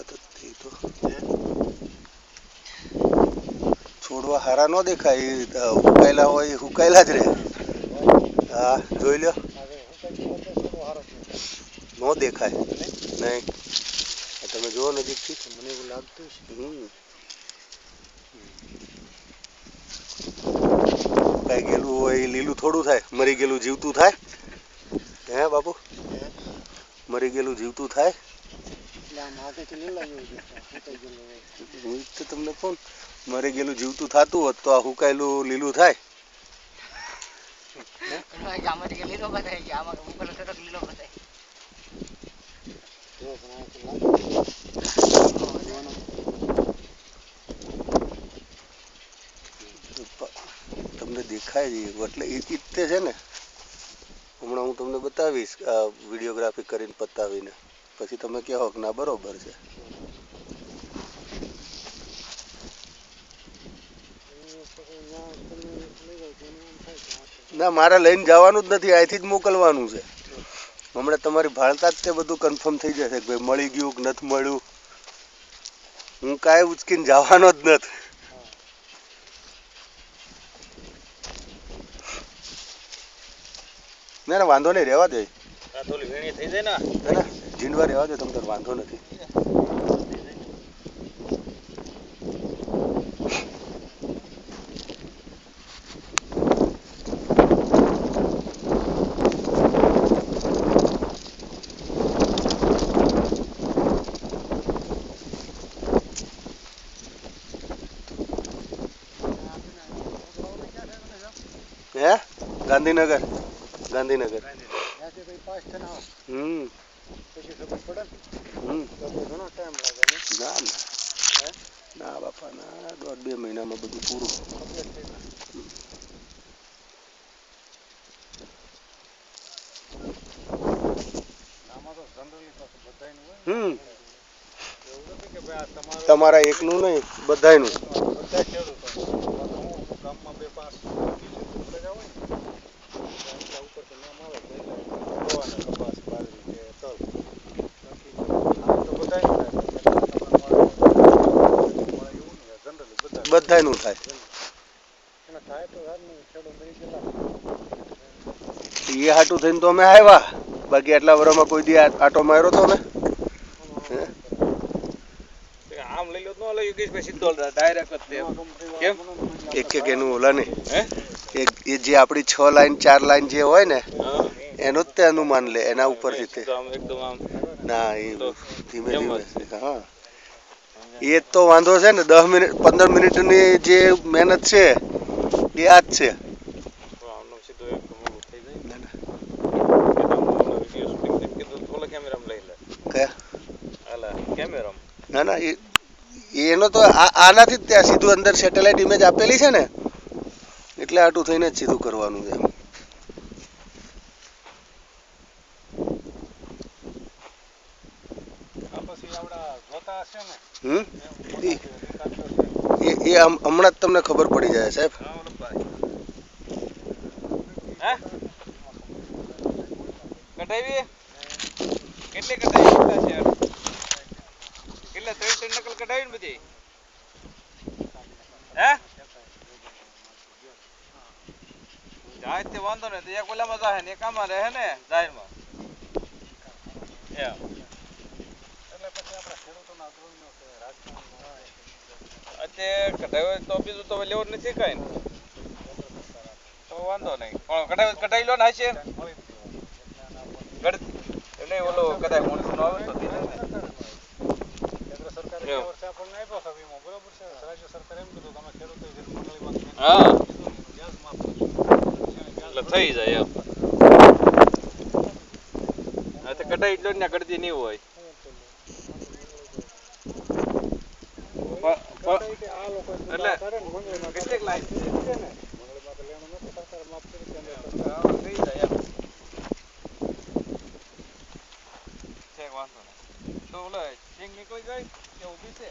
તો છોડવા હારા નો દેખાય, હુકાયેલા હોય હુકાયેલા જ રહે. હા જોઈ લો, નો દેખાય નહીં. તમે જુઓ નજીકથી, મને એવું લાગતું છે. કાંઈ ગયેલું હોય એ લીલું થોડું થાય, મરી ગયેલું જીવતું થાય. હે બાપુ, મરી ગયેલું જીવતું થાય. હું તો તમને કહું, મરી ગયેલું જીવતું થતું હોત તો આ હુકાયેલું લીલું થાય. તમને દેખાય છે એટલે એ રીતે છે ને. હમણાં હું તમને બતાવીશ આ વિડીયોગ્રાફી કરીને પતાવીને, પછી તમે કહો કે ના બરોબર છે. ના મારે લઈને જવાનું જ નથી, અહીંથી જ મોકલવાનું છે. હમણાં તમારી ભાળતા જ તે બધું કન્ફર્મ થઈ જશે કે ભાઈ મળી ગયું કે નથી મળ્યું. હું કાંઈ ઉચકીને જવાનો જ નથી. ના ના વાંધો નહીં, રહેવા દે. જીંડવા રહેવા દે, તમને વાંધો નથી. હે ગાંધીનગર, ગાંધીનગર. ના ના ના બાપા ના, 1.5-2 મહિનામાં બધું પૂરું. તમારા એકનું નહીં, બધાયનું. બધાયનું થાય. એ હાટું થઈને તો અમે આવ્યા, બાકી આટલા વર્ષમાં કોઈ દી આટો માર્યો તો અમે. એક એક એનું ઓલા નહીં, એ જે આપણી 6 લાઈન 4 લાઈન જે હોય ને એનું જ તે અનુમાન લે, એના ઉપરથી તે. ના એ ધીમે ધીમે. હા એ તો વાંધો છે ને, 10 મિનિટ 15 મિનિટની જે મહેનત છે એ આ જ છે. ના ના એનો તો આનાથી જ ત્યાં સીધું અંદર સેટેલાઇટ ઇમેજ આપેલી છે ને, એટલે આટું થઈને જ સીધું કરવાનું છે. એ હમણાં જ તમને ખબર પડી જાય સાહેબ. કઢાવી કેટલી કઢાવી છે? કેટલા 3 નકલ કઢાવી ને બધી? હે જાય તે વાંધો ને, તો એક ઓલામાં જાય ને એક આમાં રહે ને જાહેરમાં. અત્યારે કઢાવી તો બીજું તો લેવું નથી કઈ, તો વાંધો નહીં. પણ કઢાવી લો ને હશે એટલે ઓલો કદાચ મોટું ન આવે તો હા એટલે થઈ જાય એમ. કઢાઈ એટલો ને કરતી નહીં હોય. એટલે કેટલીક લાઈન વાંધો નહીં. તો ઓલો સિંગ નીકળી જાય કે ઊભી છે?